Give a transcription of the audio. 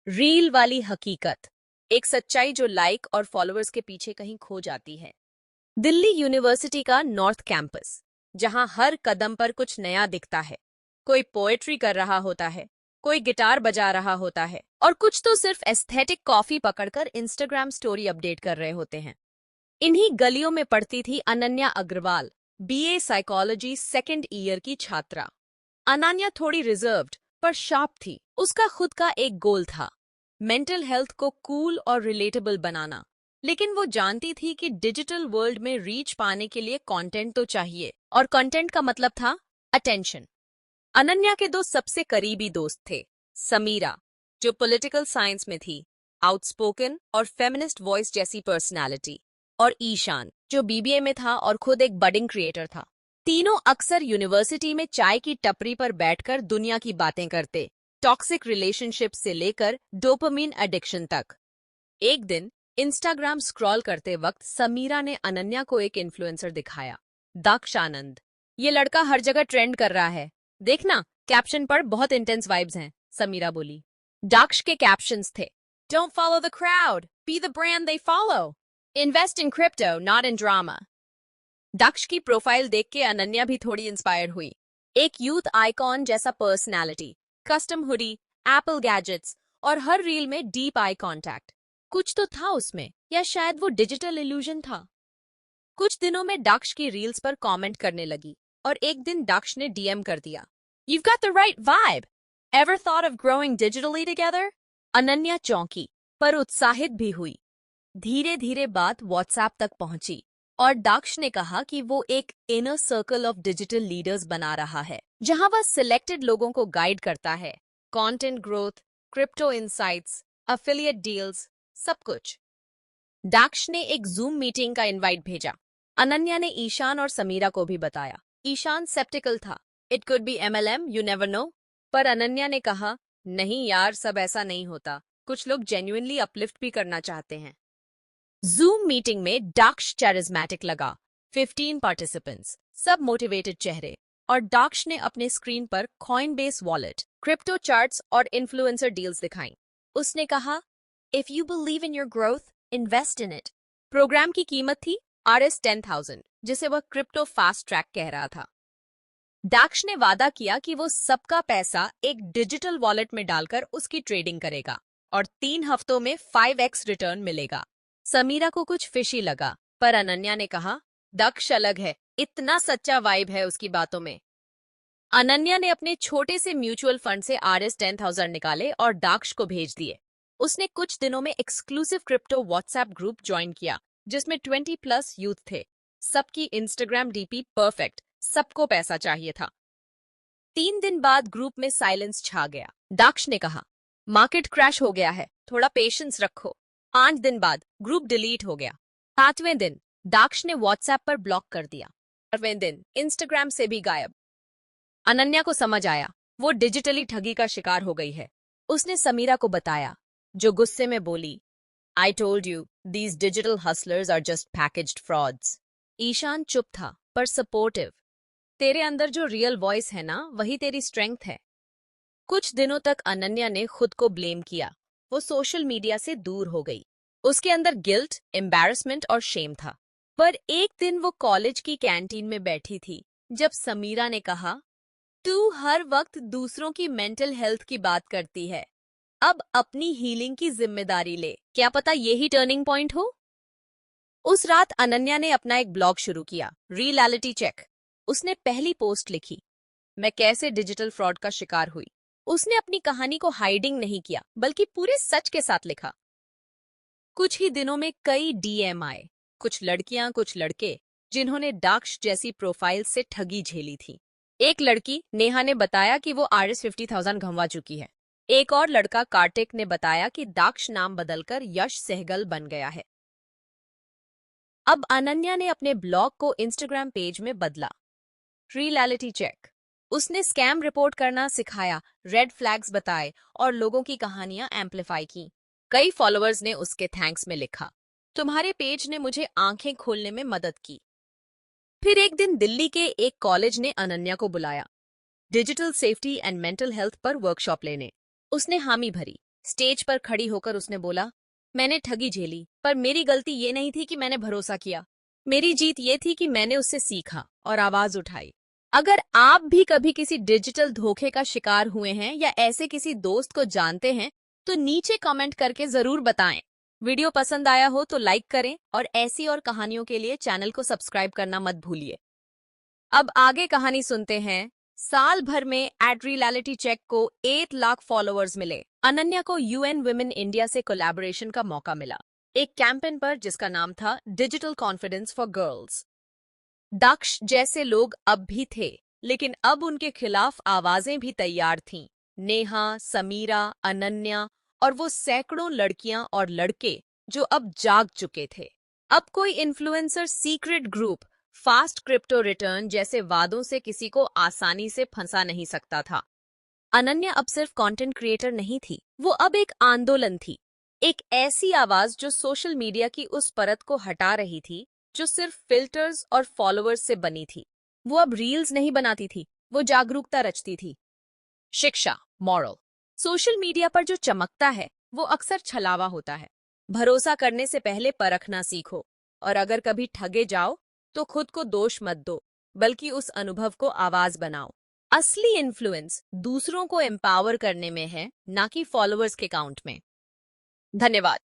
Reel वाली हकीकत, एक सच्चाई जो लाइक और फॉलोअर्स के पीछे कहीं खो जाती है। दिल्ली यूनिवर्सिटी का नॉर्थ कैंपस, जहां हर कदम पर कुछ नया दिखता है। कोई पोएट्री कर रहा होता है, कोई गिटार बजा रहा होता है, और कुछ तो सिर्फ एस्थेटिक कॉफी पकड़कर इंस्टाग्राम स्टोरी अपडेट कर रहे होते हैं। इन्हीं गलियों में पढ़ती थी Ananya Agarwal, BA psychology second year की छात्रा। अनन्या थोड़ी रिजर्व्ड पर शार्प थी। उसका खुद का एक गोल था, मेंटल हेल्थ को कूल और रिलेटेबल बनाना। लेकिन वो जानती थी कि डिजिटल वर्ल्ड में रीच पाने के लिए कंटेंट तो चाहिए, और कंटेंट का मतलब था अटेंशन। अनन्या के दो सबसे करीबी दोस्त थे, समीरा, जो पॉलिटिकल साइंस में थी, आउटस्पोकन और फेमिनिस्ट वॉइस जैसी पर्सनालिटी, और ईशान, जो बीबीए में था और खुद एक बडिंग क्रिएटर था। तीनों अक्सर यूनिवर्सिटी में चाय की टपरी पर बैठकर दुनिया की बातें करते, टॉक्सिक रिलेशनशिप से लेकर डोपामिन एडिक्शन तक। एक दिन इंस्टाग्राम स्क्रॉल करते वक्त समीरा ने अनन्या को एक इन्फ्लुएंसर दिखाया, दक्ष आनंद। ये लड़का हर जगह ट्रेंड कर रहा है, देखना, कैप्शन पर बहुत इंटेंस वाइब्स हैं, समीरा बोली। दक्ष के कैप्शंस थे, don't follow the crowd, be the brand they follow, invest in crypto not in drama. Daksh की प्रोफाइल देख के अनन्या भी थोड़ी इंस्पायर हुई। एक यूथ आइकॉन जैसा personality, custom hoodie, Apple gadgets और हर रील में डीप आई कांटेक्ट। कुछ तो था उसमें, या शायद वो डिजिटल इल्यूजन था। कुछ दिनों में दक्ष की रील्स पर कमेंट करने लगी, और एक दिन दक्ष ने डीएम कर दिया, You've got the right vibe. Ever thought of growing digitally together? Ananya चौंकी, पर उत्साहित भी हुई। धीरे धीरे बात व्हाट्सएप तक पहुंची, और दक्ष ने कहा कि वो एक inner circle of digital leaders बना रहा है, जहां वह सिलेक्टेड लोगों को गाइड करता है, content growth, crypto insights, affiliate deals, सब कुछ। दक्ष ने एक जूम मीटिंग का इनवाइट भेजा। अनन्या ने ईशान और समीरा को भी बताया। ईशान सेप्टिकल था, it could be MLM, you never know. पर अनन्या ने कहा, नहीं यार, सब ऐसा नहीं होता, कुछ लोग जेन्युइनली अपलिफ्ट भी करना चाहते हैं। जूम मीटिंग में दक्ष चैरिज्मेटिक लगा, 15 पार्टिसिपेंट्स, सब मोटिवेटेड चेहरे, और दक्ष ने अपने स्क्रीन पर कॉइनबेस वॉलेट, क्रिप्टो चार्ट्स और इन्फ्लुएंसर डील्स दिखाई। उसने कहा, if you believe in your growth, invest in it. Program की कीमत थी Rs10,000, जिसे वह क्रिप्टो फास्ट ट्रैक कह रहा था। दक्ष ने वादा किया कि वो सबका पैसा एक डिजिटल वॉलेट में डालकर उसकी ट्रेडिंग करेगा, और 3 हफ्तों में 5x रिटर्न मिलेगा। समीरा को कुछ फिशी लगा, पर अनन्या ने कहा, दक्ष अलग है, इतना सच्चा वाइब है उसकी बातों में। अनन्या ने अपने छोटे से म्यूचुअल फंड से Rs10,000 निकाले और दक्ष को भेज दिए। उसने कुछ दिनों में exclusive crypto WhatsApp group join किया, जिसमें 20+ यूथ थे। सबकी इंस्टाग्राम डीपी परफेक्ट, सबको पैसा चाहिए था। 3 दिन बाद ग्रुप में साइलेंस छा गया। दक्ष ने कहा, मार्केट क्रैश हो गया है, थोड़ा पेशेंस रखो। 5 दिन बाद ग्रुप डिलीट हो गया। 7वें दिन दक्ष ने व्हाट्सएप पर ब्लॉक कर दिया। 8वें दिन इंस्टाग्राम से भी गायब। अनन्या को समझ आया, वो डिजिटली ठगी का शिकार हो गई है। उसने समीरा को बताया, जो गुस्से में बोली, I told you, these digital hustlers are just packaged frauds. Ishan चुप था, पर सपोर्टिव। तेरे अंदर जो रियल वॉइस है ना, वही तेरी स्ट्रेंथ है। कुछ दिनों तक अनन्या ने खुद को ब्लेम किया। वो सोशल मीडिया से दूर हो गई। उसके अंदर गिल्ट, एम्बैरसमेंट और शेम था। पर एक दिन वो कॉलेज की कैंटीन में बैठी थी, जब समीरा ने कहा, तू हर वक्त दूसरों की मेंटल हेल्थ की बात करती है, अब अपनी हीलिंग की जिम्मेदारी ले, क्या पता यही टर्निंग पॉइंट हो। उस रात अनन्या ने अपना एक ब्लॉग शुरू किया, रियलिटी चेक। उसने पहली पोस्ट लिखी, मैं कैसे डिजिटल फ्रॉड का शिकार हुई। उसने अपनी कहानी को हाइडिंग नहीं किया, बल्कि पूरे सच के साथ लिखा। कुछ ही दिनों में कई डीएम आए, कुछ लड़कियां, कुछ लड़के, जिन्होंने दक्ष जैसी प्रोफाइल से ठगी झेली थी। एक लड़की नेहा ने बताया कि वो Rs50,000 गंवा चुकी है। एक और लड़का कार्तिक ने बताया कि दक्ष नाम बदलकर यश सहगल बन गया है। अब अनन्या ने अपने ब्लॉग को इंस्टाग्राम पेज में बदला, रियलिटी चेक। उसने स्कैम रिपोर्ट करना सिखाया, रेड फ्लैग्स बताए, और लोगों की कहानियां एम्पलीफाई की। कई फॉलोअर्स ने उसके थैंक्स में लिखा, तुम्हारे पेज ने मुझे आंखें खोलने में मदद की। फिर एक दिन दिल्ली के एक कॉलेज ने अनन्या को बुलाया, digital safety and mental health पर वर्कशॉप लेने। उसने हामी भरी, स्टेज पर खड़ी होकर उसने बोला, मैंने ठगी झेली, पर मेरी गलती ये नहीं थी कि मैंने भरोसा किया। मेरी जीत ये थी कि मैंने उससे सीखा और आवाज उठाई। अगर आप भी कभी किसी डिजिटल धोखे का शिकार हुए हैं या ऐसे किसी दोस्त को जानते हैं, तो नीचे कमेंट करके जरूर बताएं। वीडियो पसंद आया हो तो लाइक करें और ऐसी और कहानियों के लिए चैनल को सब्सक्राइब करना मत भूलिए। अब आगे कहानी सुनते हैं। साल भर में एड रियलिटी चेक को 8 लाख फॉलोअर्स मिले। अनन्या को यूएन वुमेन इंडिया से कोलैबोरेशन का मौका मिला, एक कैंपेन पर जिसका नाम था डिजिटल कॉन्फिडेंस फॉर गर्ल्स। दक्ष जैसे लोग अब भी थे, लेकिन अब उनके खिलाफ आवाजें भी तैयार थीं। नेहा, समीरा, अनन्या और वो सैकड़ों लड़कियां और लड़के जो अब जाग चुके थे। अब कोई influencer secret group, fast crypto return जैसे वादों से किसी को आसानी से फंसा नहीं सकता था। अनन्या अब सिर्फ कंटेंट क्रिएटर नहीं थी, वो अब एक आंदोलन थी। एक ऐसी आवाज जो सोशल मीडिया की उस परत को हटा रही थी जो सिर्फ फिल्टर्स और फॉलोअर्स से बनी थी। वो अब रील्स नहीं बनाती थी, वो जागरूकता रचती थी। शिक्षा, मॉरल। सोशल मीडिया पर जो चमकता है वो अक्सर छलावा होता है। भरोसा करने से पहले परखना सीखो, और अगर कभी ठगे जाओ तो खुद को दोष मत दो, बल्कि उस अनुभव को आवाज बनाओ। असली इन्फ्लुएंस दूसरों को एम्पावर करने में है, ना कि फॉलोअर्स के काउंट में। धन्यवाद।